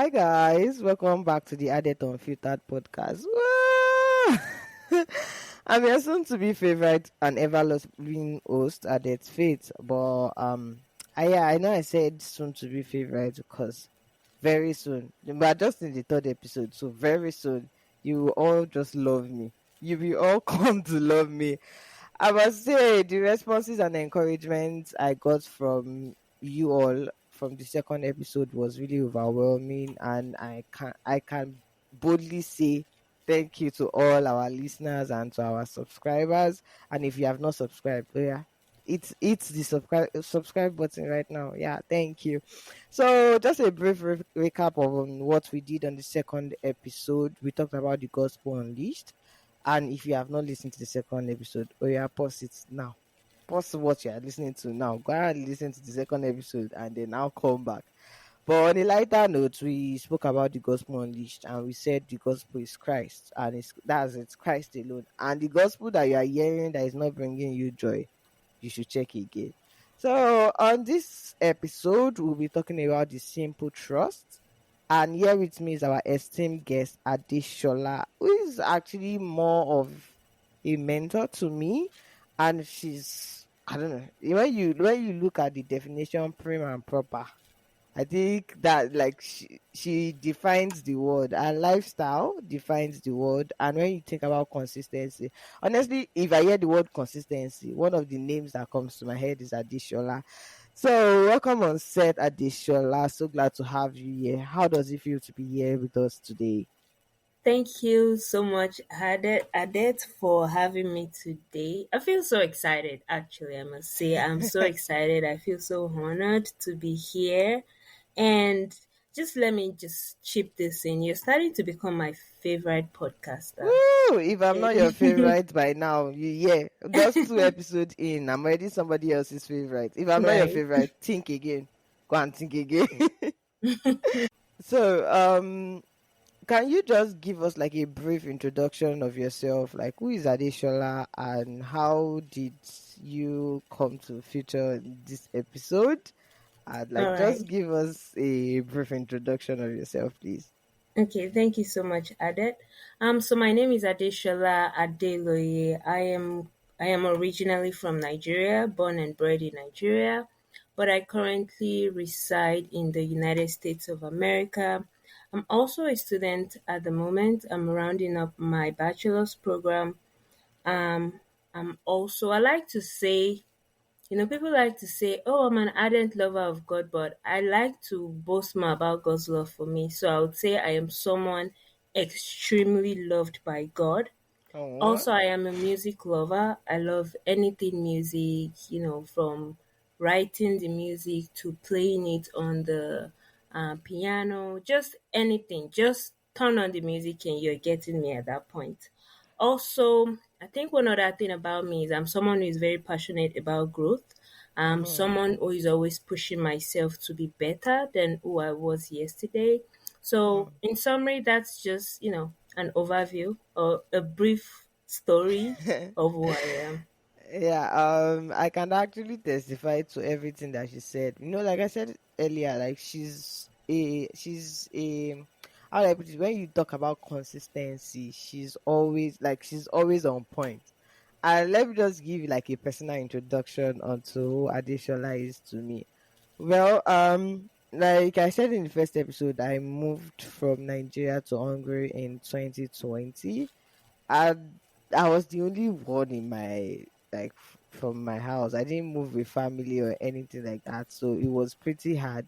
Hi guys, welcome back to the Adet Unfiltered podcast. Woo! I'm your soon to be favorite and ever loving host, Adet Faith. I know I said soon to be favorite because very soon, but just in the third episode, so very soon you will all just love me. You will all come to love me. I must say the responses and encouragement I got from you all from the second episode was really overwhelming, and I can boldly say thank you to all our listeners and to our subscribers. And if you have not subscribed, oh yeah, it's the subscribe button right now. Yeah, thank you. So just a brief recap of what we did on the second episode. We talked about the gospel unleashed, and if you have not listened to the second episode, oh yeah, pause it now. Pause what you are listening to now. Go and listen to the second episode and then now come back. But on a lighter note, we spoke about the gospel unleashed, and we said the gospel is Christ, and it's Christ alone. And the gospel that you are hearing that is not bringing you joy, you should check again. So on this episode, we'll be talking about the simple trust. And here with me is our esteemed guest Adeshola, who is actually more of a mentor to me. And she's, I don't know, when you look at the definition prim and proper, I think that like she defines the word. Her lifestyle defines the word. And when you think about consistency, honestly, if I hear the word consistency, one of the names that comes to my head is Adeshola. So welcome on set, Adeshola. So glad to have you here. How does it feel to be here with us today? Thank you so much, Adet, for having me today. I feel so excited, actually, I must say. I'm so excited. I feel so honored to be here. And just let me just chip this in. You're starting to become my favorite podcaster. Woo! If I'm not your Eh, favorite by now, you yeah, just two episodes in, I'm already somebody else's favorite. If I'm not your right. favorite, think again. Go and think again. So, can you just give us like a brief introduction of yourself? Like, who is Adeshola and how did you come to feature in this episode? And All like, just right. give us a brief introduction of yourself, please. Okay, thank you so much, Adet. So my name is Adeshola Adeloye. I am originally from Nigeria, born and bred in Nigeria, but I currently reside in the United States of America. I'm also a student at the moment. I'm rounding up my bachelor's program. Um, I like to say people like to say, "Oh, I'm an ardent lover of God," but I like to boast more about God's love for me. So I would say I am someone extremely loved by God. Oh, Also, I am a music lover. I love anything music, from writing the music to playing it on the piano, just anything. Just turn on the music and you're getting me at that point. Also, I think one other thing about me is I'm someone who is very passionate about growth. I'm oh, someone who is always pushing myself to be better than who I was yesterday. So, oh. in summary, that's just, an overview or a brief story of who I am. Yeah, I can actually testify to everything that she said. Like I said earlier, like she's a how do I put it? When you talk about consistency, she's always on point. And let me just give you like a personal introduction onto who Adeshola is to me. Well, like I said in the first episode, I moved from Nigeria to Hungary in 2020, and I was the only one in my from my house. I didn't move with family or anything like that, so it was pretty hard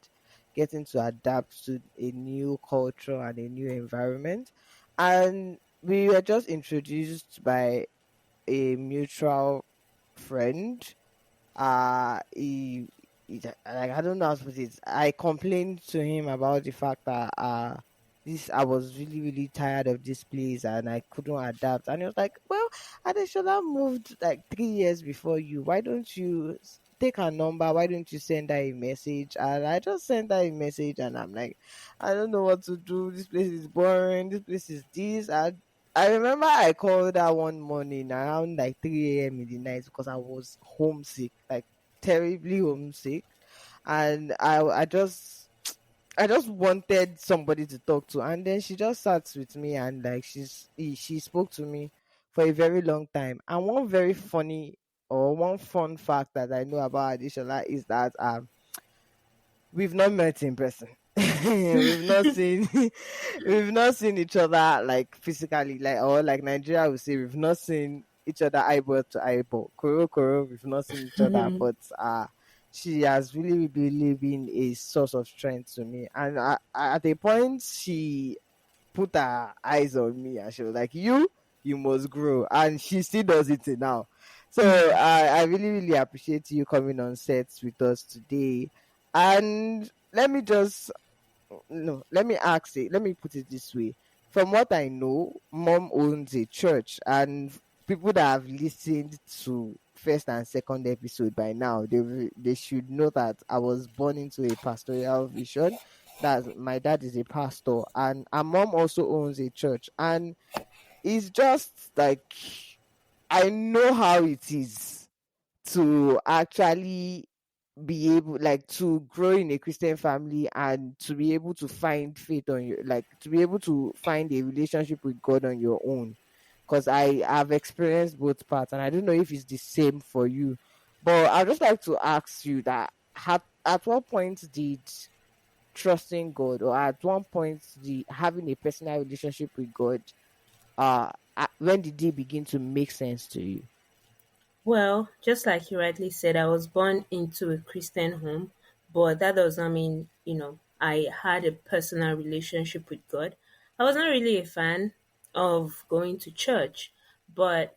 getting to adapt to a new culture and a new environment. And we were just introduced by a mutual friend. Like I don't know how to put it. I complained to him about the fact that this I was really really tired of this place and I couldn't adapt. And he was like, "Well, Adeshola moved like 3 years before you. Why don't you take her number? Why don't you send her a message?" And I just sent her a message, and I'm like, "I don't know what to do. This place is boring. This place is this." I remember I called her one morning around like 3 a.m. in the night because I was homesick, like terribly homesick. And I just I just wanted somebody to talk to, and then she just sat with me and like she spoke to me for a very long time. And one very funny or one fun fact that I know about Adishola is that we've not met in person. We've not seen we've not seen each other like physically, like, or like Nigeria would say, we've not seen each other eyeball to eyeball. Koro koro, we've not seen each other, but she has really, really been a source of strength to me. And at a point, she put her eyes on me and she was like, you must grow. And she still does it till now. So I really, really appreciate you coming on sets with us today. And let me just no, let me ask it. Let me put it this way. From what I know, mom owns a church, and people that have listened to first and second episode by now, they should know that I was born into a pastoral vision. That my dad is a pastor, and our mom also owns a church, and it's just like I know how it is to actually be able like to grow in a Christian family and to be able to find faith on your like to be able to find a relationship with God on your own. Because I have experienced both parts and I don't know if it's the same for you. But I'd just like to ask you that at what point did trusting God or at one point the having a personal relationship with God when did it begin to make sense to you? Well, just like you rightly said, I was born into a Christian home, but that does not mean, I had a personal relationship with God. I was not really a fan of going to church, but,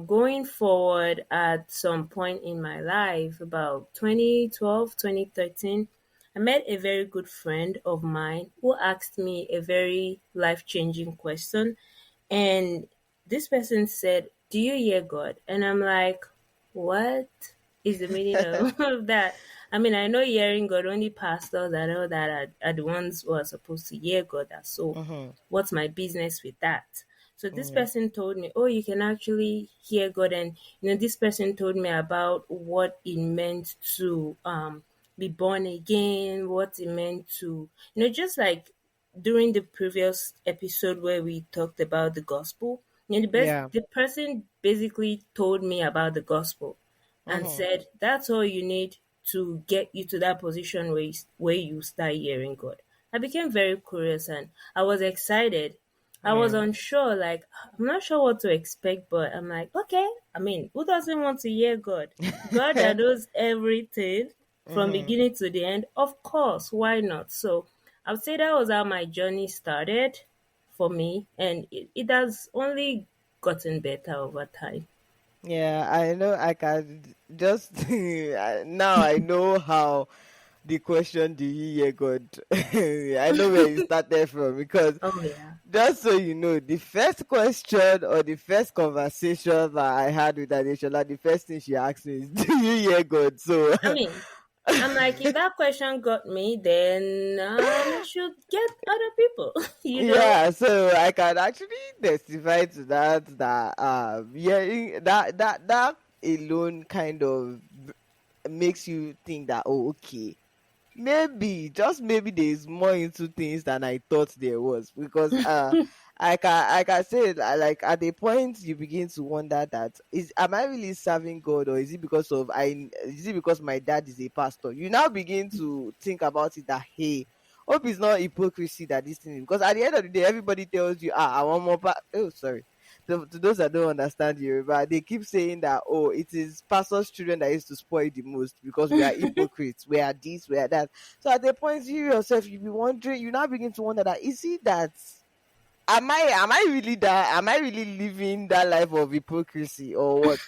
going forward at some point in my life, about 2012, 2013, I met a very good friend of mine who asked me a very life changing question. And this person said, "Do you hear God?" And I'm like, what is the meaning of that? I mean, I know hearing God, only pastors I know that are the ones who are supposed to hear God. So, Mm-hmm. what's my business with that? So this Yeah. person told me, "Oh, you can actually hear God," and this person told me about what it meant to be born again, what it meant to, just like during the previous episode where we talked about the gospel, Yeah. the person basically told me about the gospel and Mm-hmm. said that's all you need to get you to that position where you start hearing God. I became very curious and I was excited. I was Yeah. unsure, like I'm not sure what to expect, but I'm like, okay. I mean, who doesn't want to hear God? God that knows everything from Mm-hmm. beginning to the end, of course, why not? So I would say that was how my journey started for me, and it has only gotten better over time. Yeah, I know I can just now I know how the question do you hear God? I know where you started from because Oh yeah. just so you know, the first question or the first conversation that I had with Adeshola, the first thing she asked me is, "Do you hear God?" So I mean, I'm like, if that question got me, then I should get other people, you know? yeah, so I can actually testify to that. That hearing that alone kind of makes you think that, oh, okay, maybe, just maybe there's more into things than I thought there was. Because I can say like at a point you begin to wonder that is am I really serving God, or is it because of I is it because my dad is a pastor? You now begin to think about it that, hey, hope it's not hypocrisy that this thing is, because at the end of the day everybody tells you, I want more oh, sorry, to those that don't understand Yoruba, they keep saying that, oh, it is pastors' children that used to spoil the most because we are hypocrites, we are this, we are that. So at the point you yourself, you be wondering, you now begin to wonder that, is it that am I really that, am I really living that life of hypocrisy or what?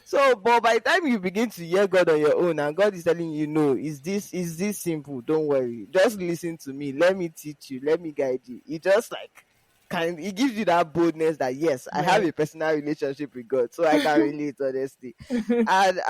So but by the time you begin to hear God on your own and God is telling you, no, is this simple, don't worry, just listen to me, let me teach you, let me guide you, it just like kind it gives you that boldness that, yes, I have Right. a personal relationship with God, so I can relate, honestly. And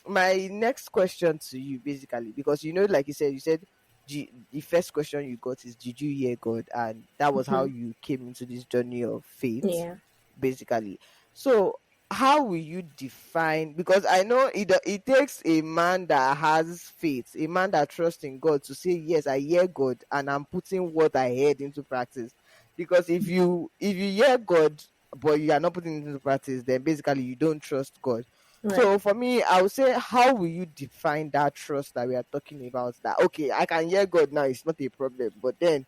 my next question to you, basically, because like you said, the first question you got is, did you hear God? And that was how you came into this journey of faith, Yeah. basically. So how will you define, because I know it takes a man that has faith, a man that trusts in God, to say yes, I hear God and I'm putting what I heard into practice. Because if you hear God but you are not putting it into practice, then basically you don't trust God. Right. So for me, I would say, how will you define that trust that we are talking about? That okay, I can hear God now, it's not a problem, but then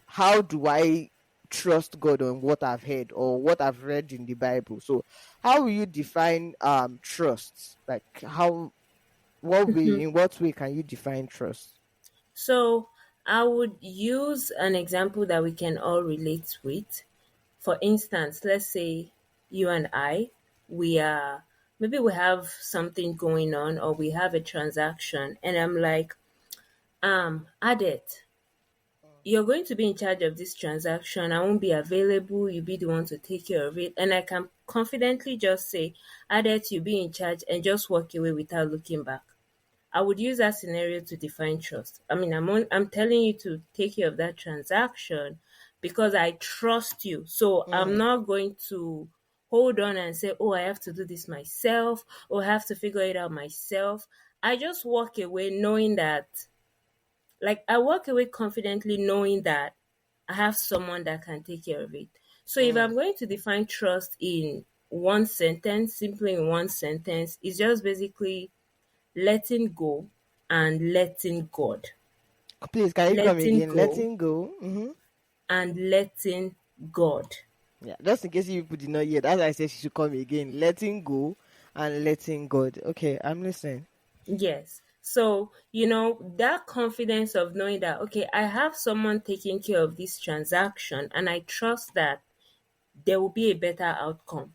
how do I trust God on what I've heard or what I've read in the Bible? So how will you define trust? Like how, in what way can you define trust? So I would use an example that we can all relate with. For instance, let's say you and I, we are maybe we have something going on or we have a transaction, and I'm like, Adet, you're going to be in charge of this transaction. I won't be available. You'll be the one to take care of it. And I can confidently just say, Adet, you be in charge, and just walk away without looking back. I would use that scenario to define trust. I mean, I'm telling you to take care of that transaction because I trust you. So I'm Mm, not going to hold on and say, oh, I have to do this myself or I have to figure it out myself. I just walk away knowing that, like, I walk away confidently knowing that I have someone that can take care of it. So if mm. I'm going to define trust in one sentence, simply in one sentence, it's just basically letting go and letting God. Please, can you come Letting again? go Letting go. Mm-hmm. and letting God. Yeah, just in case you people did not hear, that's why I said she should come again. Letting go and letting God. Okay, I'm listening. Yes. So, that confidence of knowing that, okay, I have someone taking care of this transaction and I trust that there will be a better outcome.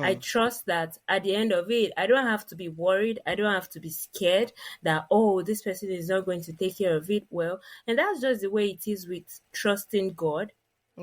I Mm-hmm. trust that at the end of it, I don't have to be worried. I don't have to be scared that, oh, this person is not going to take care of it well. And that's just the way it is with trusting God.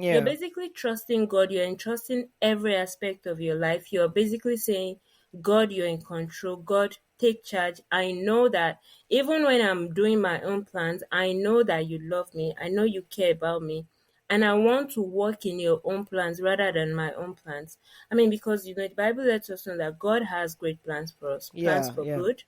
You're Yeah. basically trusting God. You're entrusting every aspect of your life. You're basically saying, God, you're in control. God, take charge. I know that even when I'm doing my own plans, I know that you love me. I know you care about me. And I want to work in your own plans rather than my own plans. I mean, because, the Bible lets us know that God has great plans for us, plans Yeah. for Yeah. good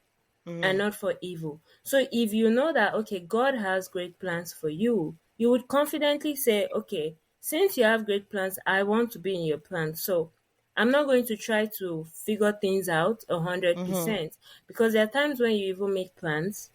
and Mm-hmm. not for evil. So if you know that, okay, God has great plans for you, you would confidently say, okay, since you have great plans, I want to be in your plans. So I'm not going to try to figure things out a hundred Mm-hmm. percent because there are times when you even make plans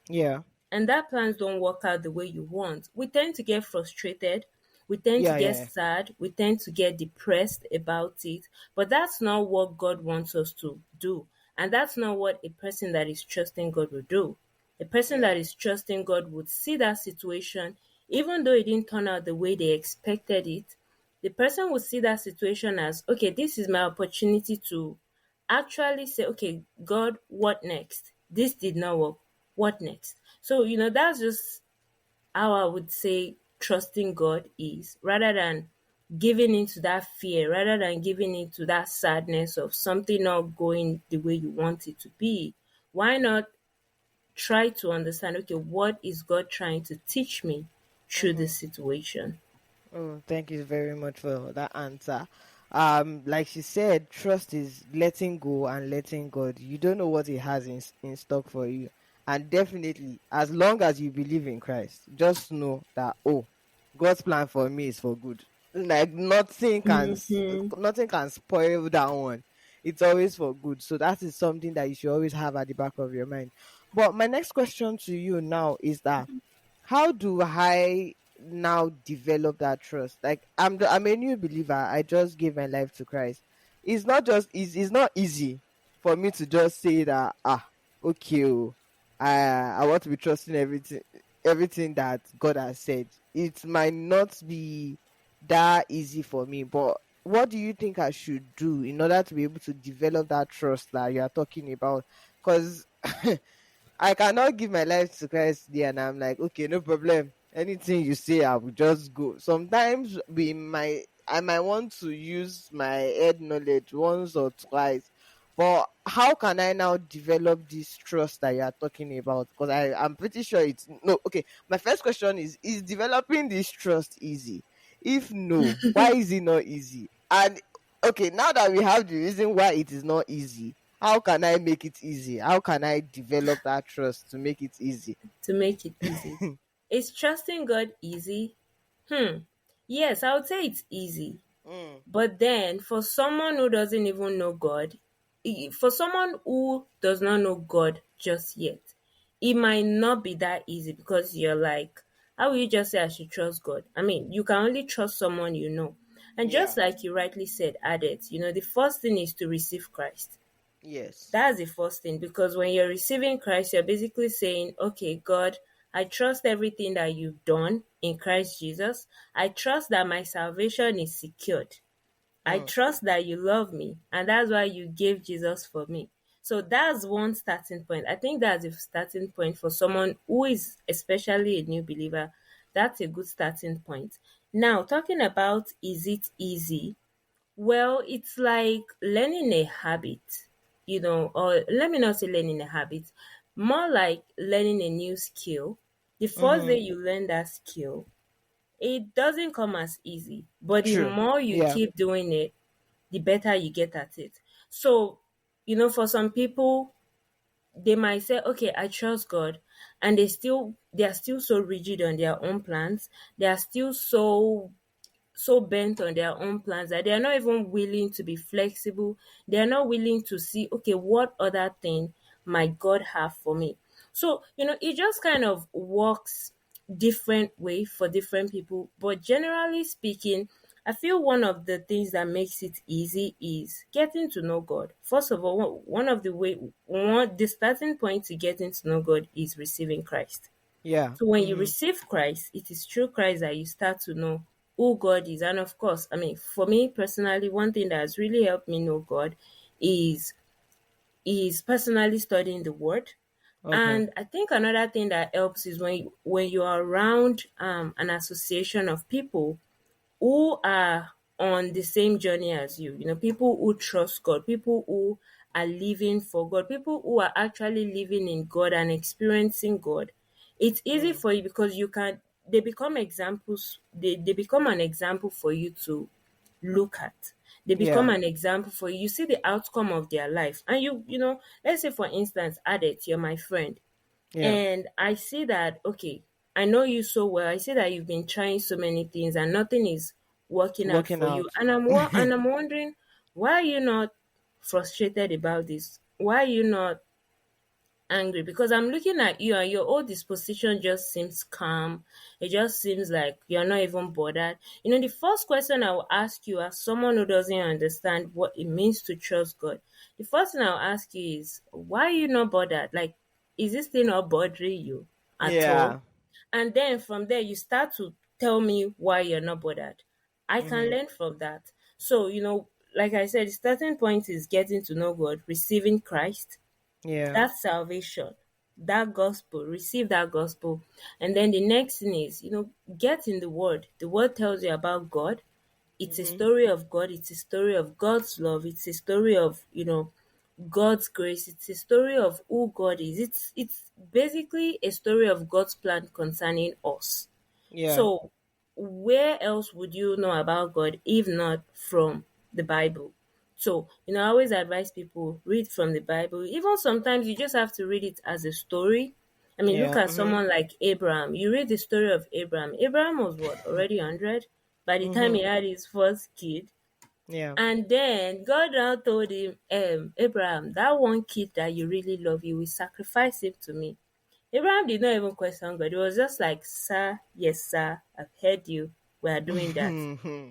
Yeah. and that plans don't work out the way you want, we tend to get frustrated, we tend to Yeah. get Yeah. sad, we tend to get depressed about it. But that's not what God wants us to do. And that's not what a person that is trusting God will do. A person Yeah. that is trusting God would see that situation, even though it didn't turn out the way they expected it, the person would see that situation as, okay, this is my opportunity to actually say, okay, God, what next? This did not work. What next? So, that's just how I would say trusting God is, rather than giving into that fear, rather than giving into that sadness of something not going the way you want it to be. Why not try to understand, okay, what is God trying to teach me through Mm-hmm. this situation? Oh, thank you very much for that answer. Like she said, trust is letting go and letting God. You don't know what He has in stock for you, and definitely, as long as you believe in Christ, just know that, oh, God's plan for me is for good. Like Mm-hmm. nothing can spoil that one. It's always for good. So that is something that you should always have at the back of your mind. But my next question to you now is that, how do I now develop that trust? Like I'm a new believer. I just gave my life to Christ. It's not easy for me to just say that, okay, oh, I want to be trusting everything that God has said. It might not be that easy for me, but what do you think I should do in order to be able to develop that trust that you are talking about? Because I cannot give my life to Christ there, and I'm like, okay, no problem. Anything you say, I will just go. Sometimes I might want to use my head knowledge once or twice, but how can I now develop this trust that you are talking about? Because I'm pretty sure it's no. Okay, my first question is developing this trust easy? If no, why is it not easy? And Okay, now that we have the reason why it is not easy, how can I make it easy? How can I develop that trust to make it easy? to make it easy. Is trusting God easy? Hmm. Yes, I would say it's easy. Mm, But then, for someone who doesn't even know God, for someone who does not know God just yet, it might not be that easy because you're like, how will you just say I should trust God? I mean, you can only trust someone you know. And yeah. just like you rightly said, Adet, the first thing is to receive Christ. Yes. That's the first thing because when you're receiving Christ, you're basically saying, okay, God, I trust everything that you've done in Christ Jesus. I trust that my salvation is secured. I Mm, trust that you love me, and that's why you gave Jesus for me. So that's one starting point. I think that's a starting point for someone who is especially a new believer. That's a good starting point. Now, talking about is it easy? Well, it's like learning a habit, or let me not say learning a habit, more like learning a new skill. The first day mm-hmm. you learn that skill, it doesn't come as easy, but the True. more you Yeah. keep doing it, the better you get at it. So, for some people, they might say, okay, I trust God, and they are still so rigid on their own plans. They are still so bent on their own plans that they are not even willing to be flexible. They are not willing to see, okay, what other thing might God have for me? So, it just kind of works different way for different people. But generally speaking, I feel one of the things that makes it easy is getting to know God. First of all, the starting point to getting to know God is receiving Christ. Yeah. So when you Mm-hmm. receive Christ, it is through Christ that you start to know who God is. And of course, I mean, for me personally, one thing that has really helped me know God is is personally studying the Word. Okay. And I think another thing that helps is when you are around an association of people who are on the same journey as you. People who trust God, people who are living for God, people who are actually living in God and experiencing God. It's easy Mm, for you because they become examples, they become an example for you to look at. They become yeah. an example for you. You see the outcome of their life. And let's say for instance, Adet, you're my friend Yeah. and I see that, okay, I know you so well. I see that you've been trying so many things and nothing is working out Working for you. out. And I'm wondering, why are you not frustrated about this? Why are you not angry? Because I'm looking at you and your whole disposition just seems calm. It just seems like you're not even bothered. The first question I will ask you as someone who doesn't understand what it means to trust God, the first thing I'll ask you is, why are you not bothered? Like, is this thing not bothering you at all? Yeah. And then from there, you start to tell me why you're not bothered. I can Mm-hmm. learn from that. So, like I said, the starting point is getting to know God, receiving Christ, Yeah. that salvation, that gospel, receive that gospel. And then the next thing is, get in the word. The word tells you about God. It's a Mm-hmm. story of God. It's a story of God's love. It's a story of, God's grace. It's a story of who God is. It's basically a story of God's plan concerning us. Yeah. So, where else would you know about God if not from the Bible? So, I always advise people read from the Bible. Even sometimes you just have to read it as a story. I mean, look Yeah. at Mm-hmm. someone like Abraham. You read the story of Abraham. Abraham was what, already 100 by the time Mm-hmm. he had his first kid. Yeah. And then God now told him, Abraham, that one kid that you really love, you will sacrifice him to me. Abraham did not even question God. It was just like, sir, yes, sir, I've heard you. We are doing that.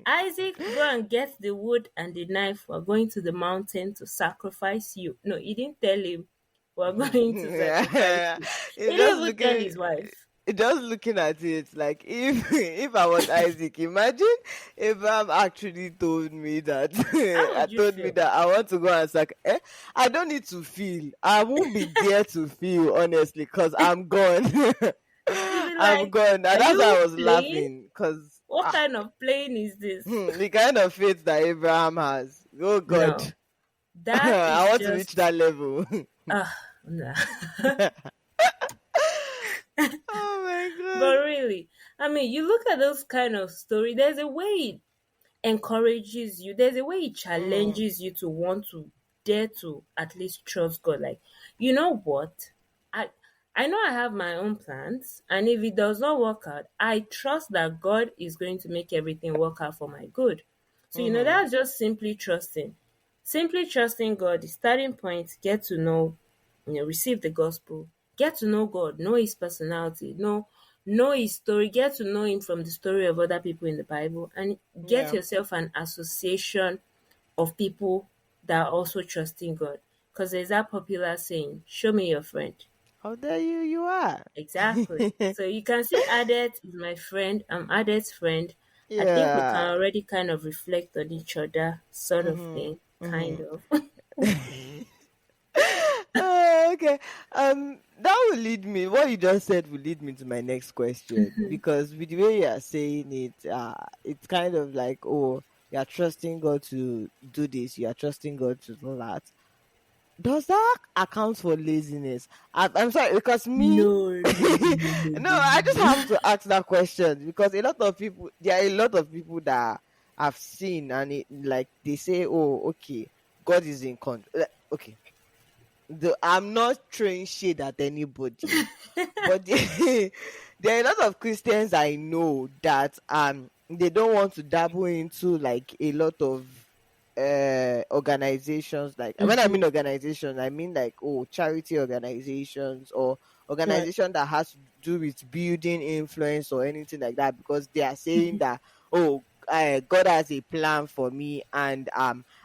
Isaac, go and get the wood and the knife. We're going to the mountain to sacrifice you. No, he didn't tell him we're going to sacrifice Yeah. you. It's He just didn't even tell looking his wife. just looking at it, like if I was Isaac, imagine Abraham actually told me that How I would you told me feel? that I want to go and I don't need to feel. I won't be there to feel, honestly, because I'm gone. You'll be I'm like, gone. And are that's why you I was playing? laughing, because What kind of playing is this? the kind of faith that Abraham has. Oh God. No, that I is want to reach just, that level. nah. Oh my But God. really, I mean, you look at those kind of story. There's a way. encourages you. There's a way it Mm-hmm. challenges you to want to dare to at least trust God. Like, you know what? I I know I have my own plans, and if it does not work out, I trust that God is going to make everything work out for my good. So, Mm-hmm. that's just simply trusting. Simply trusting God, the starting point, get to know, receive the gospel, get to know God, know his personality, know his story, get to know him from the story of other people in the Bible, and get Yeah. yourself an association of people that are also trusting God. Because there's that popular saying, show me your friend. How dare you? You are. Exactly. So you can see Adet is my friend, I'm Adet's friend. I think we can Yeah. already kind of reflect on each other, sort of Mm-hmm. thing, kind Mm-hmm. of. Okay. That will lead me. What you just said will lead me to my next question, because with the way you are saying it, it's kind of like, oh, you are trusting God to do this. You are trusting God to do that. Does that account for laziness? I'm sorry, because me, No, no, no, no, no, no, no, I just no, have no. to ask that question, because a lot of people, there are a lot of people that I've seen, and like they say, oh, okay, God is in control. Okay, I'm not throwing shade at anybody, but there are a lot of Christians I know that they don't want to dabble into like a lot of organizations. Like when I Mm-hmm. mean organizations, I mean like, oh, charity organizations, or Right. organization that has to do with building influence or anything like that, because they are saying that, oh, God has a plan for me, and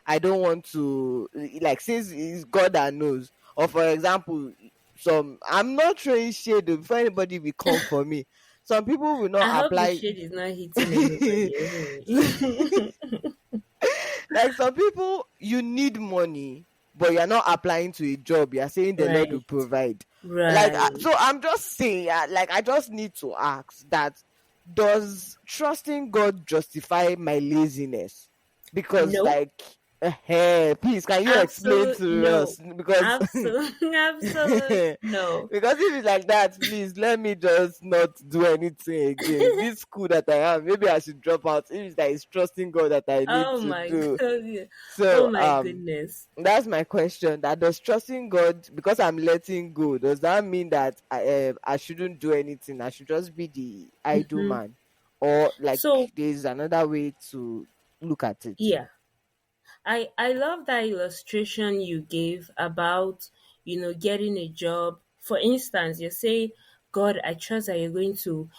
I don't want to, like, since it's God that knows. Or for example, some, I'm not throwing shade before anybody will come for me. Some people will I not hope the apply. shade is not hitting anybody anyway. Like some people, you need money, but you're not applying to a job. You're saying the Lord will Right. provide. Like, Right. so I'm just saying, like, I just need to ask that: does trusting God justify my laziness? Because, Nope. like, please, can you explain Absolute to no. us? Because Absolute absolute because no. if it's like that, please let me just not do anything again. This school that I am, maybe I should drop out. If it's that it's trusting God that I need Oh to my do. god. Oh So my goodness. that's my question. That does trusting God, because I'm letting go, does that mean that I shouldn't do anything? I should just be the idle Hmm. man, or like So there's another way to look at it? yeah, I love that illustration you gave about, getting a job. For instance, you're saying, God, I trust that you're going to,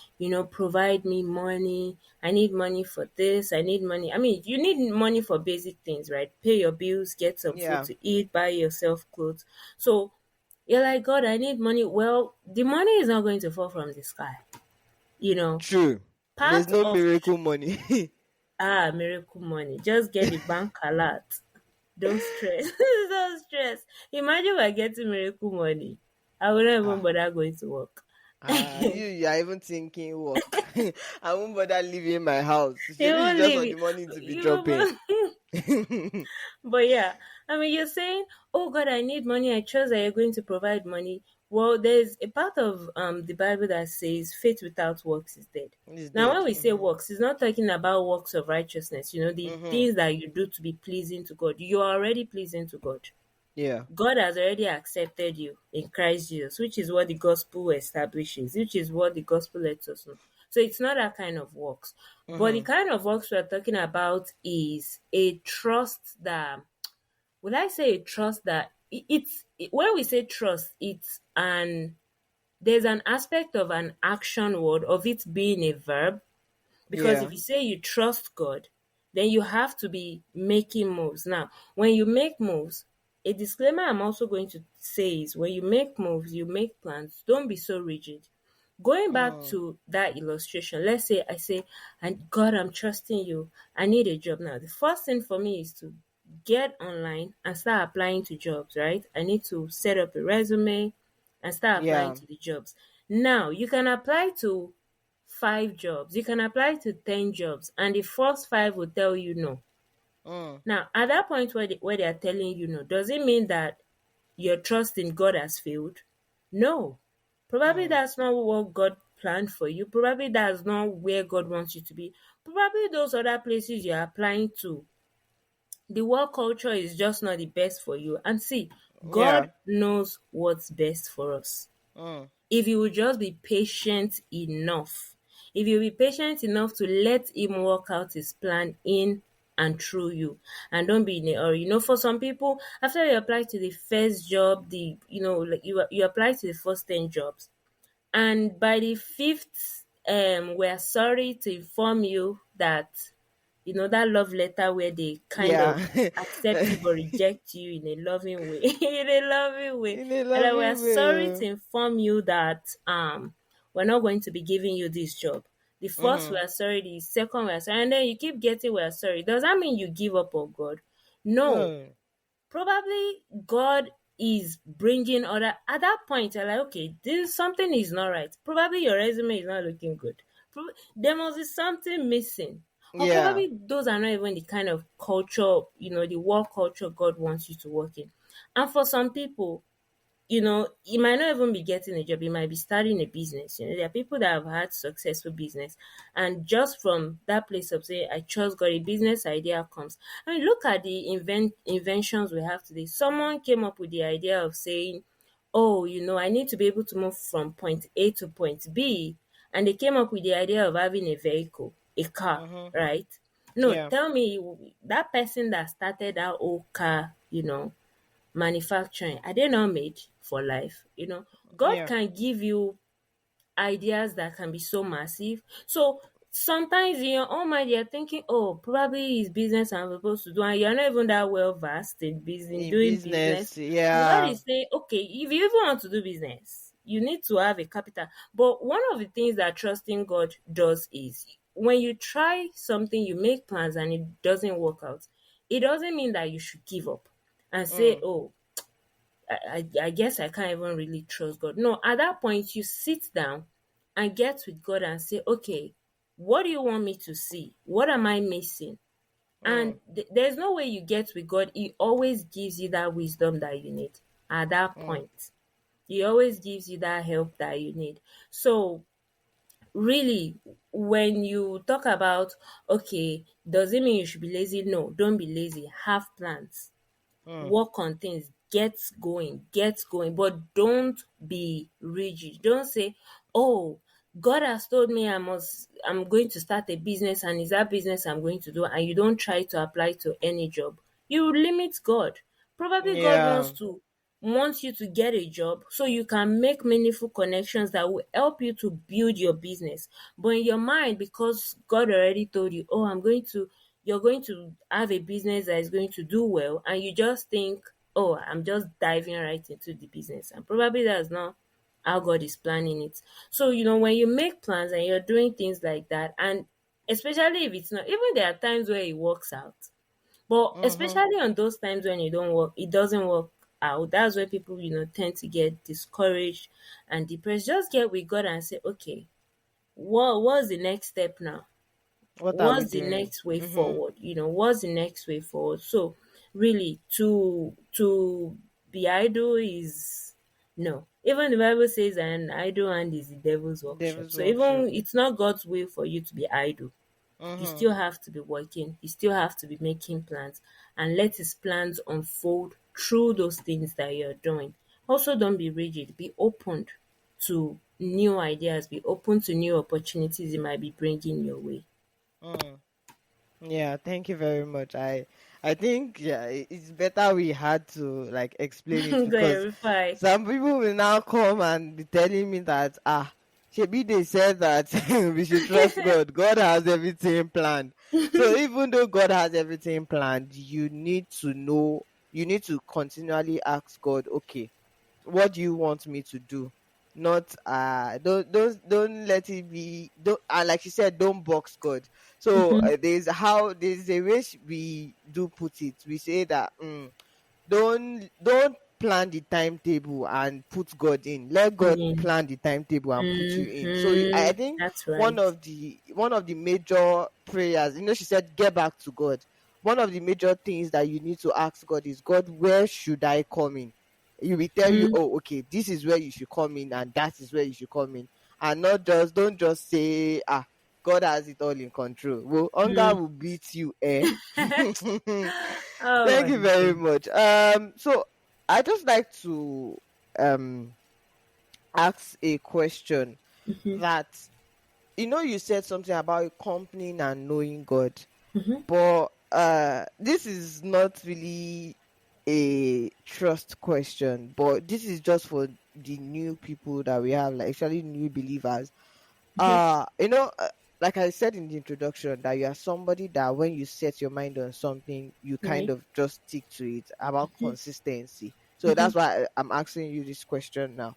provide me money. I need money for this. I need money. I mean, you need money for basic things, right? Pay your bills, get some food Yeah, to eat, buy yourself clothes. So you're like, God, I need money. Well, the money is not going to fall from the sky. You know, true. There's part no of miracle money. miracle money. Just get the bank alert. Don't stress. Don't stress. Imagine we're getting miracle money. I wouldn't even Ah. bother going to work. You are even thinking work. I won't bother leaving my house. You Maybe it's won't just for leave the it. money to be You dropping. won't. But yeah, I mean, you're saying, "Oh God, I need money. I trust that you're going to provide money." Well, there's a part of the Bible that says, "Faith without works is dead." It's Now, dead. when we say Mm-hmm. works, it's not talking about works of righteousness. The Mm-hmm. things that you do to be pleasing to God. You are already pleasing to God. Yeah. God has already accepted you in Christ Jesus, which is what the gospel establishes, which is what the gospel lets us know. So it's not that kind of works. But the Mm-hmm. kind of works we're talking about is a trust that, would I say a trust that when we say trust, there's an aspect of an action word, of it being a verb, because if Yeah. you say you trust God, then you have to be making moves. Now, when you make moves, a disclaimer I'm also going to say is, when you make moves, you make plans, don't be so rigid. Going back Mm. to that illustration, let's say I say, and God, I'm trusting you. I need a job now. The first thing for me is to get online and start applying to jobs, right? I need to set up a resume and start applying Yeah. to the jobs. Now, you can apply to 5 jobs, you can apply to 10 jobs, and the first five will tell you no. Mm. Now, at that point where they are telling you no, does it mean that your trust in God has failed? No. Probably Mm. that's not what God planned for you. Probably that's not where God wants you to be. Probably those other places you're applying to, the work culture is just not the best for you. And see, Yeah. God knows what's best for us. Mm. If you will just be patient enough, if you be patient enough to let him work out his plan in and through you, and don't be in a hurry. For some people, after you apply to the first job, like you apply to the first 10 jobs, and by the fifth, we're sorry to inform you that that love letter where they kind Yeah. of accept you but reject you in a loving way. In a loving way. In a And like, we're loving sorry way. to inform you that we're not going to be giving you this job. The first Mm-hmm. we're sorry, the second we're sorry, and then you keep getting we're sorry. Does that mean you give up on God? No. No. Probably God is bringing other at that point. You're like, okay, this something is not right. Probably your resume is not looking good. There must be something missing, or Yeah. probably those are not even the kind of culture, the work culture God wants you to work in. And for some people, you might not even be getting a job. You might be starting a business. There are people that have had successful business, and just from that place of saying, "I trust God," a business idea comes. I mean, look at the inventions we have today. Someone came up with the idea of saying, "Oh, I need to be able to move from point A to point B," and they came up with the idea of having a vehicle, a car, Mm-hmm. right? No, Yeah. tell me that person that started that old car, manufacturing, are they not made for life? God Yeah. can give you ideas that can be so massive. So sometimes in your own mind you're thinking, oh, probably it's business I'm supposed to do, and you're not even that well versed in business, in In doing business. business. And God Yeah. is saying, okay, if you even want to do business, you need to have a capital. But one of the things that trusting God does is, when you try something, you make plans and it doesn't work out, it doesn't mean that you should give up and say, Mm. oh, I guess I can't even really trust God. No, at that point, you sit down and get with God and say, okay, what do you want me to see? What am I missing? Mm. And there's no way you get with God. He always gives you that wisdom that you need at that Mm. point. He always gives you that help that you need. So, really, when you talk about, okay, does it mean you should be lazy? No, don't be lazy. Have plans, Mm. work on things, get going, but don't be rigid. Don't say, oh, God has told me I'm going to start a business, and is that business I'm going to do, and you don't try to apply to any job. You limit God. Probably God Yeah. wants you to get a job so you can make meaningful connections that will help you to build your business. But in your mind, because God already told you, oh, you're going to have a business that is going to do well, and you just think, oh, I'm just diving right into the business. And probably that's not how God is planning it. So, when you make plans and you're doing things like that, and especially if it's not, even there are times where it works out, but Mm-hmm. especially on those times when it doesn't work out, that's where people, tend to get discouraged and depressed. Just get with God and say, okay, what's the next step now? What are we What's the doing? next way Mm-hmm. forward? What's the next way forward? So really, to be idle is no. Even the Bible says an idle hand is the devil's workshop. Devil's So workshop. even it's not God's will for you to be idle. You Mm-hmm. still have to be working, you still have to be making plans, and let his plans unfold through those things that you're doing. Also, don't be rigid, be open to new ideas, be open to new opportunities it might be bringing your way. Mm. Yeah, thank you very much. I think, yeah, it's better we had to like explain it, because Clarify. some people will now come and be telling me that, Shebi, they said that we should trust God. God has everything planned. So even though God has everything planned, you need to continually ask God, okay, what do you want me to do? Not don't let it be, don't, and like you said, don't box God. So Mhm. there's a way we do put it. We say that, don't plan the timetable and put God in. Let God Mm. plan the timetable and put you in. So I Mhm. think That's one right. of the major prayers, she said, get back to God. One of the major things that you need to ask God is, God, where should I come in? He will tell you, Mm. oh, okay, this is where you should come in, and that is where you should come in. and not just don't just say, God has it all in control. Well, hunger Mm. will beat you, eh? Oh Thank my you very god. much. So I just like to um ask a question Mm-hmm. that, you said something about accompanying and knowing God, Mm-hmm. but this is not really a trust question, but this is just for the new people that we have, like actually new believers. Mm-hmm. Like I said in the introduction, that you are somebody that when you set your mind on something, you kind Right. of just stick to it, about consistency. So Mm-hmm. that's why I'm asking you this question now.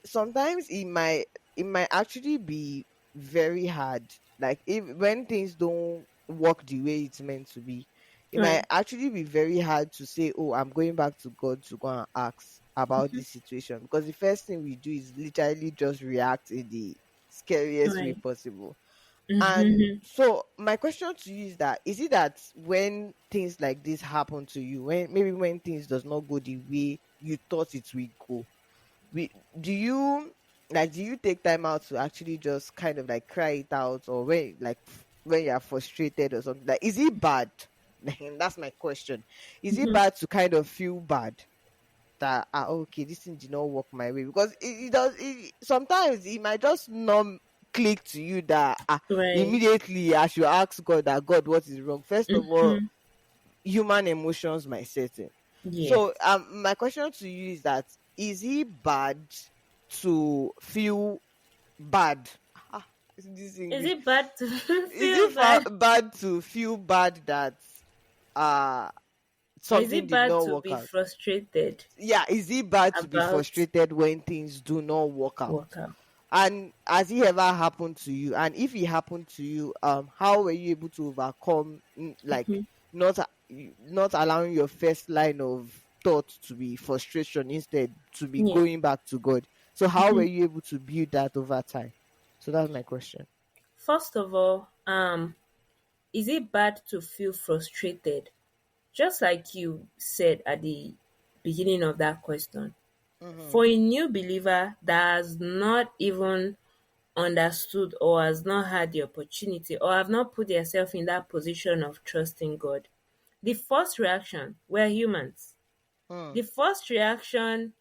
Sometimes it might actually be very hard, like if when things don't work the way it's meant to be, it might Right. actually be very hard to say, oh, I'm going back to God to go and ask about Mm-hmm. this situation, because the first thing we do is literally just react in the scariest way Right. possible. And Mm-hmm. so my question to you is that, is it that when things like this happen to you, when things does not go the way you thought it will go, we do you do you take time out to actually just kind of like cry it out, or when you're frustrated or something, like, is it bad? That's my question. Is it Mm-hmm. bad to kind of feel bad that, okay, this thing did not work my way? Because sometimes it might just not click to you that, Right. immediately I should ask God, that God, what is wrong? First of all, Mm-hmm. human emotions might set in. So Yes. my question to you is that, is it bad to feel bad? Ah, this Is English. it bad to Is feel it bad? bad to feel bad that uh Or is something it did bad not to work be out? frustrated Yeah, is it bad to be about frustrated when things do not work out? workout? And has it ever happened to you? And if it happened to you, how were you able to overcome, like, Mm-hmm. not allowing your first line of thought to be frustration, instead to be Yeah. going back to God? So how were Mm-hmm. you able to build that over time? So that's my question. First of all, is it bad to feel frustrated? Just like you said at the beginning of that question, Mm-hmm. for a new believer that has not even understood or has not had the opportunity or have not put yourself in that position of trusting God, the first reaction, we're humans. Mm. The first reaction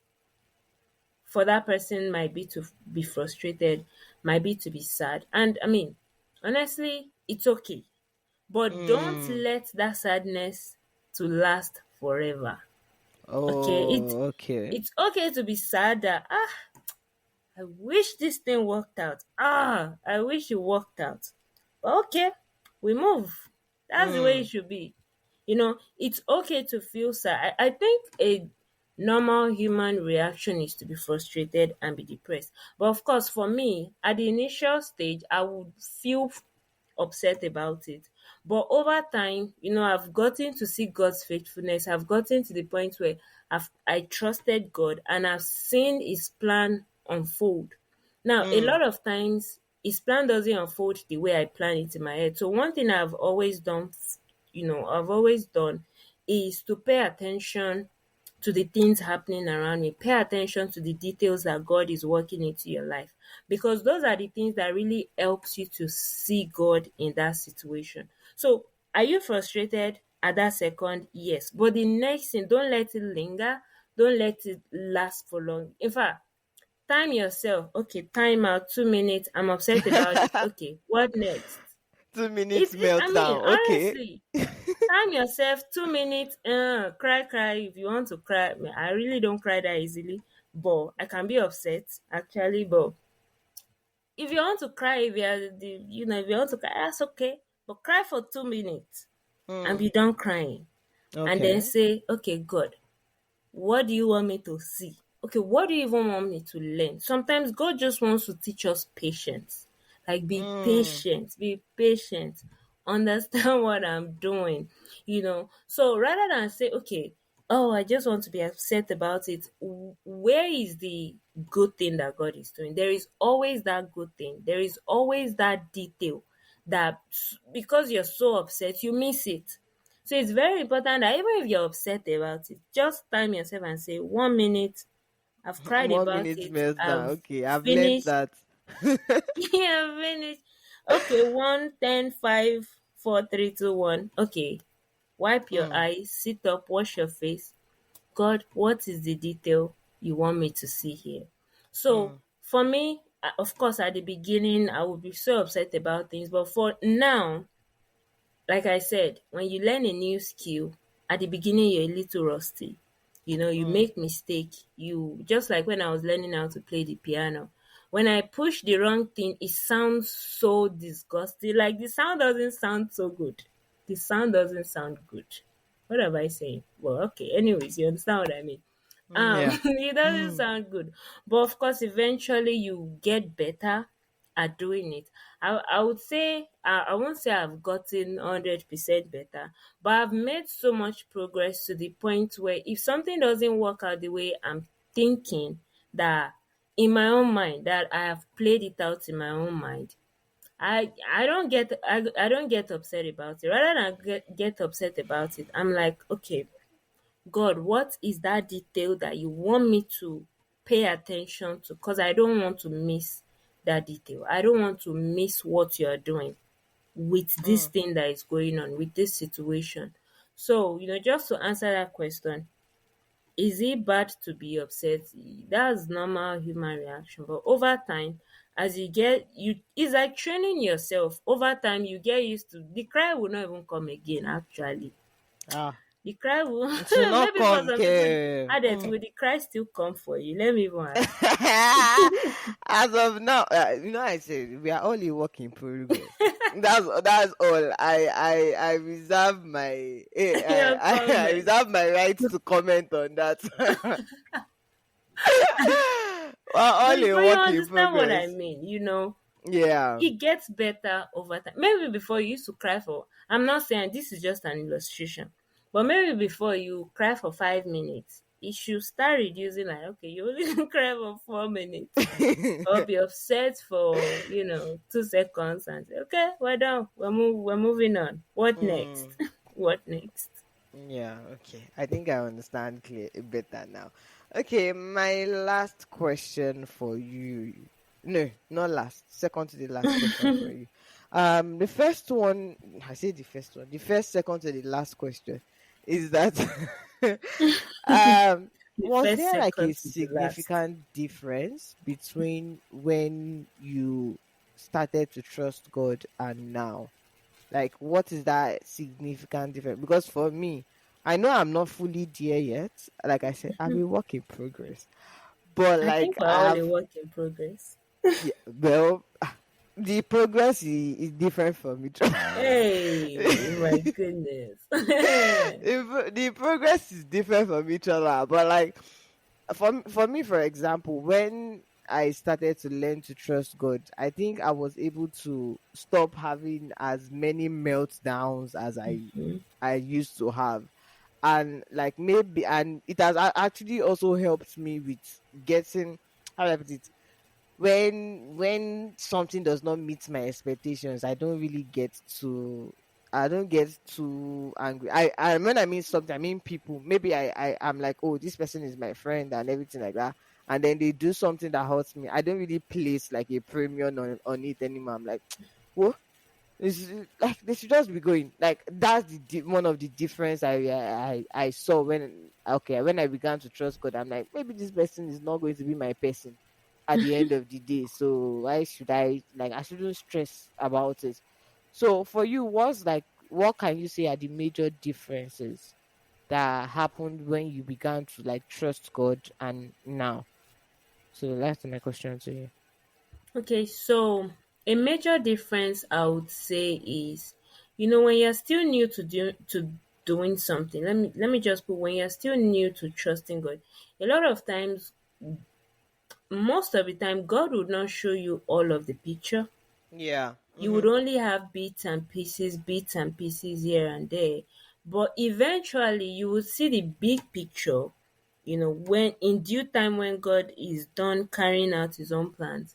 for that person might be to be frustrated, might be to be sad. And I mean, honestly, it's okay. But don't Mm. let that sadness to last forever. Okay? Oh, okay. It's okay to be sad that I wish this thing worked out. I wish it worked out. But okay, we move. That's the way it Mm. should be. It's okay to feel sad. I think a normal human reaction is to be frustrated and be depressed. But of course, for me, at the initial stage, I would feel upset about it. But over time, I've gotten to see God's faithfulness. I've gotten to the point where I trusted God and I've seen His plan unfold. Now, a Mm. lot of times, His plan doesn't unfold the way I plan it in my head. So one thing I've always done is to pay attention to the things happening around me. Pay attention to the details that God is working into your life, because those are the things that really helps you to see God in that situation. So, are you frustrated at that second? Yes. But the next thing, don't let it linger. Don't let it last for long. In fact, time yourself. Okay, time out 2 minutes. I'm upset about it. Okay, what next? 2 minutes I mean, meltdown. Okay. honestly, time yourself 2 minutes, cry if you want to cry. I really don't cry that easily, but I can be upset actually. But if you want to cry, if you want to cry, that's okay. But cry for 2 minutes and Mm. be done crying, and then Okay. say, okay, God, what do you want me to see? Okay, what do you even want me to learn? Sometimes God just wants to teach us patience. Like, Mm. be patient, understand what I'm doing, So rather than say, okay, oh, I just want to be upset about it, where is the good thing that God is doing? There is always that good thing. There is always that detail that, because you're so upset, you miss it. So it's very important that even if you're upset about it, just time yourself and say 1 minute, I've cried 1 minute about it. meltdown. I've Okay, I've learned finished. that. Yeah, I've finished. Okay, 1, 10, 5, 4, 3, 2, 1. Okay, wipe your Mm, eyes, sit up, wash your face. God, what is the detail you want me to see here? So mm, for me, of course, at the beginning, I would be so upset about things. But for now, like I said, when you learn a new skill, at the beginning you're a little rusty. You mm, make mistake. You just like when I was learning how to play the piano. When I push the wrong thing, it sounds so disgusting. Like the sound doesn't sound so good. The sound doesn't sound good. What am I saying? Well, okay. Anyways, you understand what I mean. yeah. It doesn't Mm, sound good. But of course, eventually you get better at doing it. I would say I won't say I've gotten 100% better, but I've made so much progress to the point where if something doesn't work out the way I'm thinking, that in my own mind, that I have played it out in my own mind, I don't get upset about it. Rather than get upset about it, I'm like, okay, God, what is that detail that you want me to pay attention to? Because I don't want to miss that detail. I don't want to miss what you're doing with this mm. thing that is going on, with this situation. So, just to answer that question, is it bad to be upset? That's normal human reaction. But over time, as it's like training yourself. Over time, you get used to the cry will not even come again, actually. Ah, The cry will it will not maybe for come, some people, care. Adet, will the cry still come for you? Let me even ask. As of now, I said we are all a work in progress. That's all. I reserve my Your I comment. reserve my right to comment on that. We're But, all a but you work in understand what I progress. mean, Yeah. it gets better over time. Maybe before you used to cry for, I'm not saying this is just an illustration, but maybe before you cry for 5 minutes, it should start reducing, like, okay, you only can cry for 4 minutes. Or be upset for 2 seconds and say, okay, we're done. We're moving on. What next? Mm. What next? Yeah, okay. I think I understand clear better now. Okay, my last question for you. No, not last. Second to the last question for you. The first one, I say the first one. The first, second to the last question is that um The was first there like a second to the last. significant difference between when you started to trust God and now? Like, what is that significant difference? Because for me, I know I'm not fully there yet. Like I said, I'm a work in progress. But I like think we're all a I've, work in progress. yeah, well, the progress is different from each other. Hey, my goodness. The progress is different from each other. But like for me, for example, when I started to learn to trust God, I think I was able to stop having as many meltdowns as I used to have. And like maybe, and it has actually also helped me with getting, how do I put it, when something does not meet my expectations, I don't get too angry. I when I mean something, I mean people. Maybe I'm like, oh, this person is my friend and everything like that, and then they do something that hurts me. I don't really place like a premium on it anymore. I'm like, whoa, like they should just be going. Like that's one of the difference I saw when, okay, when I began to trust God. I'm like, maybe this person is not going to be my person at the end of the day. So why should I shouldn't stress about it. So for you, what can you say are the major differences that happened when you began to like trust God and now? So that's my question to you. Okay, so a major difference I would say is, when you're still new to doing something. Let me just put, when you're still new to trusting God, a lot of times, most of the time, God would not show you all of the picture. Yeah. You would Mm-hmm. only have bits and pieces here and there. But eventually you will see the big picture, when in due time, when God is done carrying out his own plans.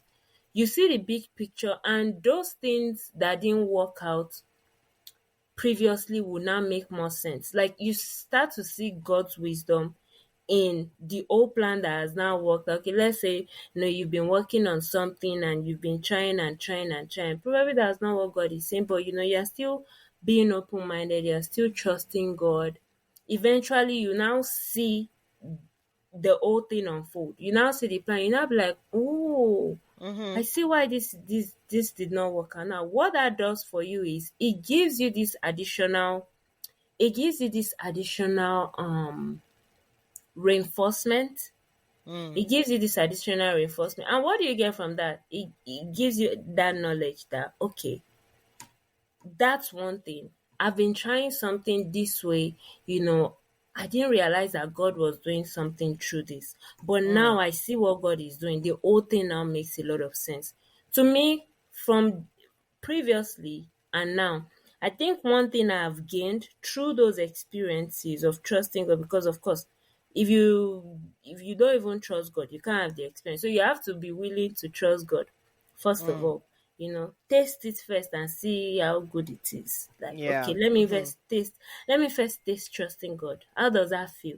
You see the big picture, and those things that didn't work out previously will now make more sense. Like, you start to see God's wisdom in the old plan that has now worked. Okay, let's say you've been working on something and you've been trying and trying and trying. Probably that's not what God is saying, but you're still being open minded, you're still trusting God. Eventually you now see the whole thing unfold. You now see the plan, you now be like, oh, I Mm-hmm. see why this did not work out. Now what that does for you is it gives you this additional reinforcement. Mm. It gives you this additional reinforcement. And what do you get from that? It gives you that knowledge that, okay, that's one thing. I've been trying something this way, you know, I didn't realize that God was doing something through this. But now Mm. I see what God is doing. The whole thing now makes a lot of sense. To me, from previously and now, I think one thing I've gained through those experiences of trusting God, because of course, if you don't even trust God, you can't have the experience. So you have to be willing to trust God first of Mm. all. Taste it first and see how good it is. Like, okay, Yeah. Mm-hmm. let me first taste trusting God. How does that feel?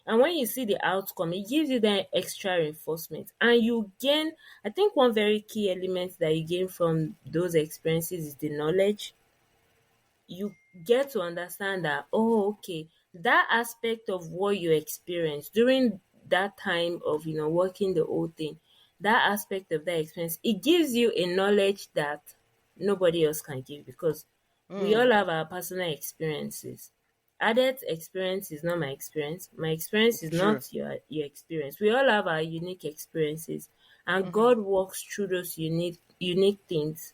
And when you see the outcome, it gives you that extra reinforcement. And you gain, I think one very key element that you gain from those experiences is the knowledge. You get to understand that, oh, okay, that aspect of what you experienced during that time of working the whole thing, that aspect of that experience, it gives you a knowledge that nobody else can give, because we Mm. all have our personal experiences. Added experience is not my experience. My experience is True. not your experience. We all have our unique experiences, and Mm-hmm. God works through those unique things,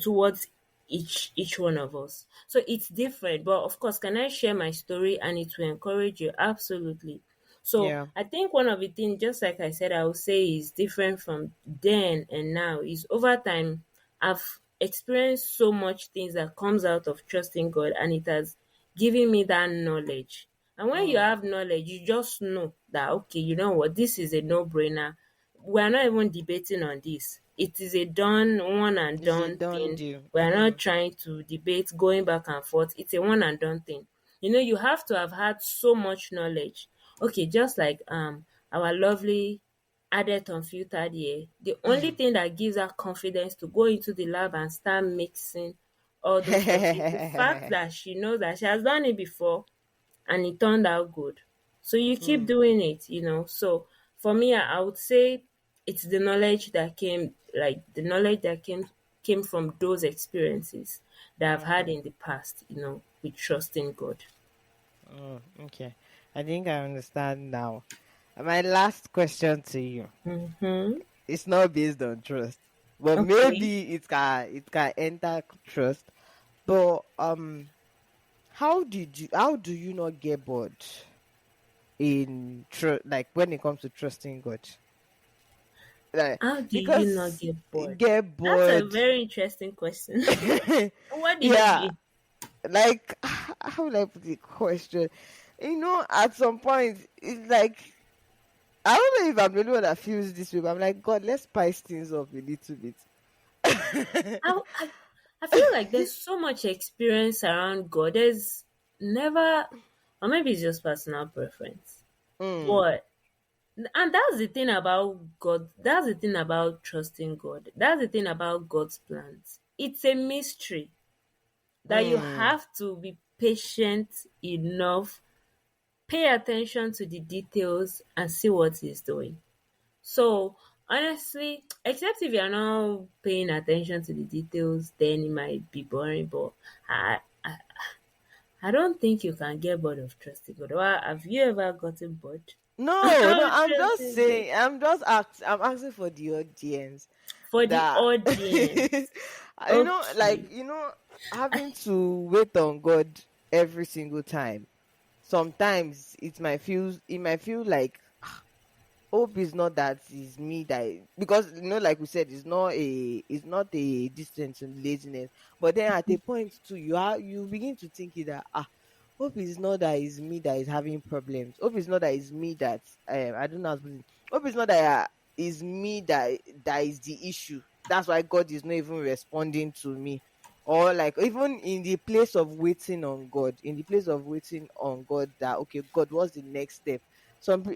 towards each one of us. So it's different. But of course, can I share my story and it will encourage you? Absolutely. So Yeah. I think one of the things, just like I said, I would say is different from then and now is over time I've experienced so much things that comes out of trusting God, and it has given me that knowledge. And when you Mm. have knowledge, you just know that, okay, you know what, this is a no-brainer. We're not even debating on this. It is a done, one and It's a done done thing. deal. We're Mm-hmm. not trying to debate going back and forth. It's a one and done thing. You have to have had so much knowledge. Okay, just like our lovely Adet unfiltered here. The only thing that gives her confidence to go into the lab and start mixing all those stuff is the fact that she knows that she has done it before and it turned out good. So you keep Mm. doing it. So for me, I would say it's the knowledge that came from those experiences that I've had Okay. in the past, with trusting God. Mm. Okay. I think I understand now. My last question to you. Mm-hmm. It's not based on trust, but Okay. maybe it can enter trust. But how do you not get bored in like when it comes to trusting God? Like, How do you not because get bored? get That's a bored. very interesting question. What do you Yeah, mean? like how would I put the question? At some point it's like I don't know if I'm the only one that feels this way, but I'm like, God, let's spice things up a little bit. I, I, I feel like there's so much experience around God. There's never, or maybe it's just personal preference. Mm. But and that's the thing about God. That's the thing about trusting God. That's the thing about God's plans. It's a mystery that you Mm. have to be patient enough, pay attention to the details, and see what He's doing. So honestly, except if you're not paying attention to the details, then it might be boring. But I don't think you can get bored of trusting God. Well, have you ever gotten bored No, no, of I'm just trusting God? saying, I'm asking for the audience For the that audience. Okay. having to wait on God every single time. Sometimes it might feel like hope is not that is me because like we said, it's not a distance to laziness. But then at a point too, you begin to think it that hope is not that is me that is having problems. Hope is not that is me that I don't know how to put it. Hope is not that is me that is the issue. That's why God is not even responding to me. or like even in the place of waiting on God, in the place of waiting on God, that okay, God, what's the next step?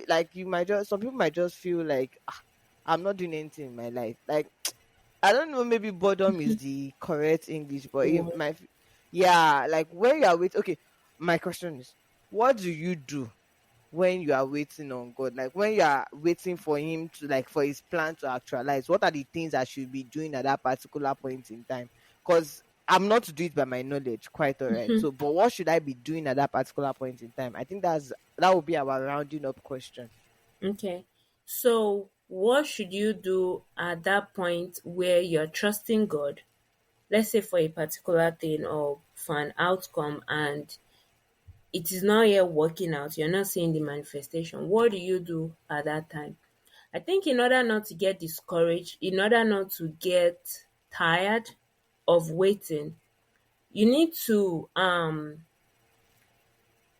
Like you might just, some people might just feel like, "Ah, I'm not doing anything in my life." Like I don't know, maybe boredom is the correct English, but it Word. might, yeah, like when you are waiting. Okay, my question is, what do you do when you are waiting on God? Like when you are waiting for Him to, like, for His plan to actualize, what are the things I should be doing at that particular point in time? Because I'm not to do it by my knowledge, quite all right. So, but what should I be doing at that particular point in time? I think that will be our rounding up question. Okay. So, what should you do at that point where you're trusting God? Let's say for a particular thing or for an outcome, and it is not yet working out, you're not seeing the manifestation. What do you do at that time? I think in order not to get discouraged, in order not to get tired of waiting, you need to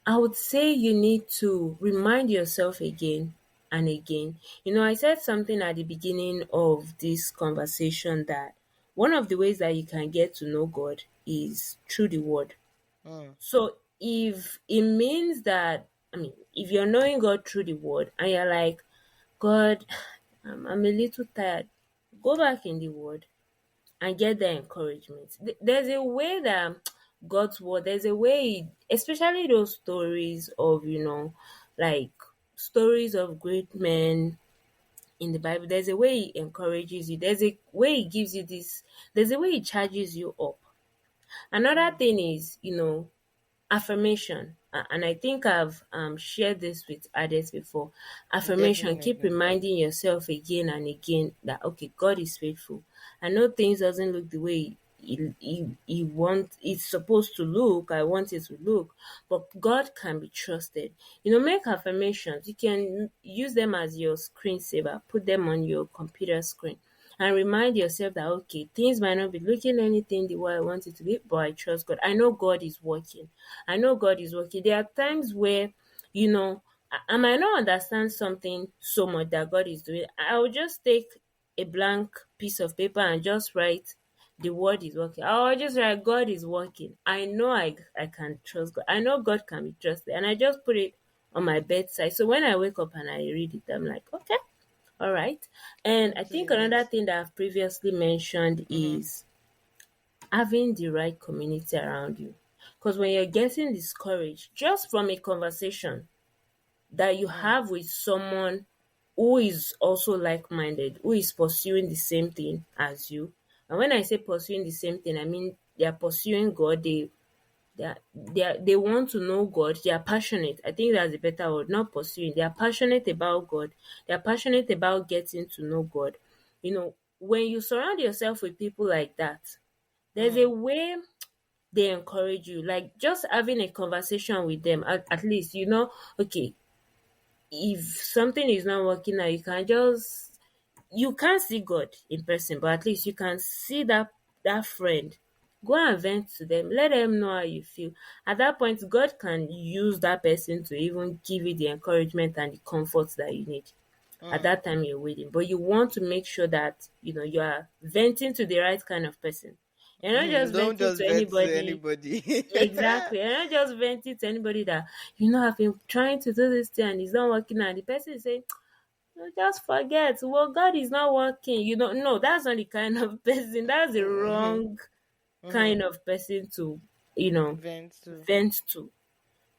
I would say you need to remind yourself again and again. I said something at the beginning of this conversation that one of the ways that you can get to know God is through the word. Mm, So if it means that, if you're knowing God through the word and you're like, God, I'm a little tired, go back in the word and get the encouragement. There's a way that God's word, there's a way, especially those stories of, like stories of great men in the Bible, there's a way He encourages you, there's a way He gives you this, there's a way He charges you up. Another mm, thing is, affirmation. And I think I've shared this with others before. Affirmation, keep definitely. reminding yourself again and again that okay, God is faithful. I know things doesn't look the way he wants it's supposed to look. I want it to look, but God can be trusted. Make affirmations. You can use them as your screensaver. Put them on your computer screen and remind yourself that okay, things might not be looking anything the way I want it to be, but I trust God. I know God is working. I know God is working. There are times where, I might not understand something so much that God is doing. I will just take a blank piece of paper and just write the word is working. I'll just write God is working. I know I can trust God. I know God can be trusted. And I just put it on my bedside. So when I wake up and I read it, I'm like, okay, all right. And I Okay, think another yes. thing that I've previously mentioned Mm-hmm. is having the right community around you. Because when you're getting discouraged, just from a conversation that you Mm, have with someone who is also like minded, who is pursuing the same thing as you. And when I say pursuing the same thing, I mean they are pursuing God, they want to know God. They are passionate. I think that's a better word. Not pursuing. They are passionate about God. They are passionate about getting to know God. When you surround yourself with people like that, there's a mm, way they encourage you. Like just having a conversation with them, at least okay, if something is not working out, you can't see God in person, but at least you can see that friend. Go and vent to them. Let them know how you feel. At that point, God can use that person to even give you the encouragement and the comfort that you need at mm. that time you're waiting. But you want to make sure that you are venting to the right kind of person. You're not just Don't venting just to vet to anybody. anybody. Exactly. You're not just venting to anybody that I've been trying to do this thing and it's not working, and the person is saying, "No, just forget. Well, God is not working." No, that's not the kind of person. That's the Mm-hmm. wrong Mm-hmm. kind of person to, you know, Vent too. vent to.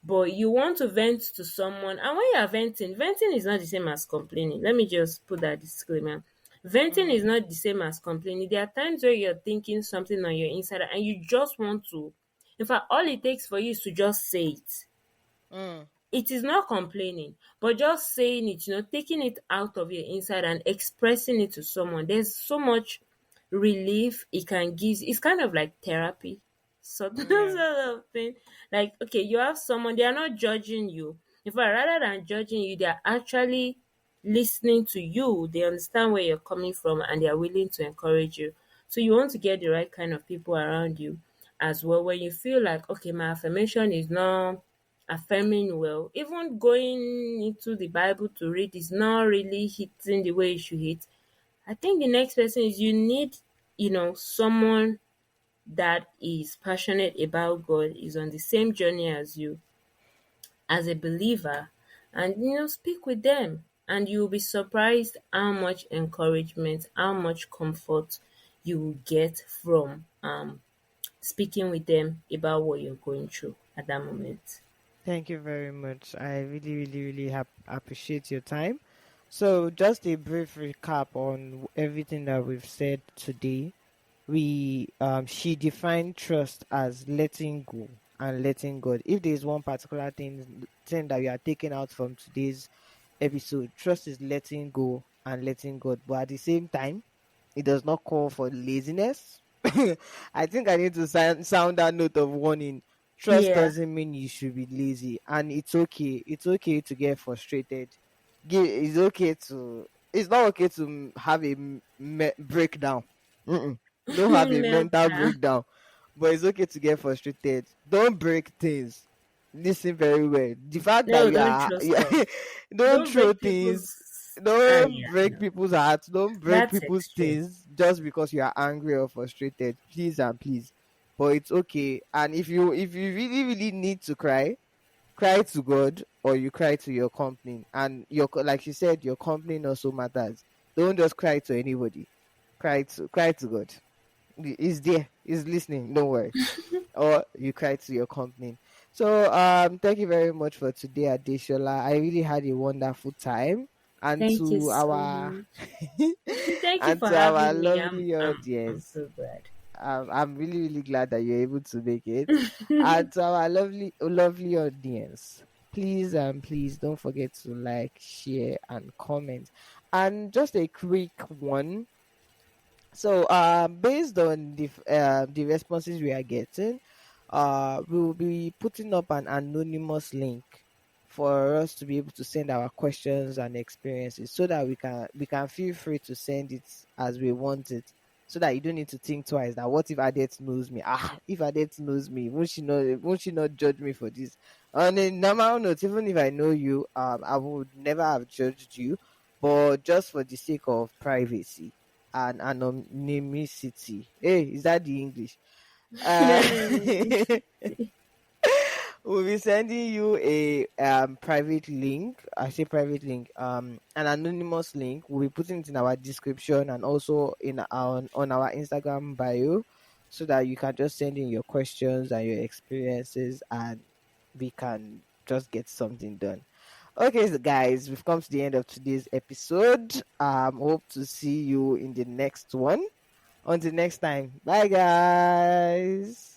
But you want to vent to someone, and when you are venting is not the same as complaining. Let me just put that disclaimer. Venting Mm, is not the same as complaining. There are times where you're thinking something on your inside and you just want to. In fact, all it takes for you is to just say it. mm, It is not complaining, but just saying it, taking it out of your inside and expressing it to someone. There's so much relief it can give. It's kind of like therapy, sort of, yeah. sort of thing. Like, okay, you have someone, they are not judging you. In fact, rather than judging you, they are actually listening to you. They understand where you're coming from and they are willing to encourage you. So you want to get the right kind of people around you as well. When you feel like, okay, my affirmation is not affirming well, even going into the Bible to read is not really hitting the way it should hit. I think the next person is you need, someone that is passionate about God, is on the same journey as you, as a believer, and speak with them, and you'll be surprised how much encouragement, how much comfort you will get from speaking with them about what you're going through at that moment. Thank you very much. I really, really, really appreciate your time. So, just a brief recap on everything that we've said today. She defined trust as letting go and letting God. If there is one particular thing that we are taking out from today's episode, trust is letting go and letting God. But at the same time, it does not call for laziness. I think I need to sound that note of warning. Trust Yeah. doesn't mean you should be lazy, and it's okay. It's okay to get frustrated. It's okay to. It's not okay to have a breakdown. Mm-mm. Don't have a mental Meltdown. breakdown, but it's okay to get frustrated. Don't break things. Listen very well. The fact that No, you don't are, throw stuff. don't Don't throw break things, people's. don't Yeah, break no, people's hearts, don't break that's people's extreme. things just because you are angry or frustrated. Please and please. But it's okay. And if you really, really need to cry, cry to God or you cry to your company. And like you said, your company also matters. Don't just cry to anybody. Cry to God. He's there. He's listening. Don't worry. Or you cry to your company. So thank you very much for today, Adeshola. I really had a wonderful time. And Thank you to so our much. Thank you and for to our having me. I'm lovely I'm I'm audience. so glad. I'm really, really glad that you're able to make it. And to our lovely audience, please don't forget to like, share, and comment. And just a quick one. So, based on the responses we are getting, we will be putting up an anonymous link for us to be able to send our questions and experiences, so that we can feel free to send it as we want it, so that you don't need to think twice. That what if Adet knows me? If Adet knows me, won't she know? Won't she not judge me for this? On a normal note, even if I know you, I would never have judged you, but just for the sake of privacy and anonymity. Hey, is that the English? Uh, we'll be sending you a private link. I say private link, an anonymous link. We'll be putting it in our description and also in our on our Instagram bio, so that you can just send in your questions and your experiences, and we can just get something done. Okay, so guys, we've come to the end of today's episode. Hope to see you in the next one. Until next time, bye guys.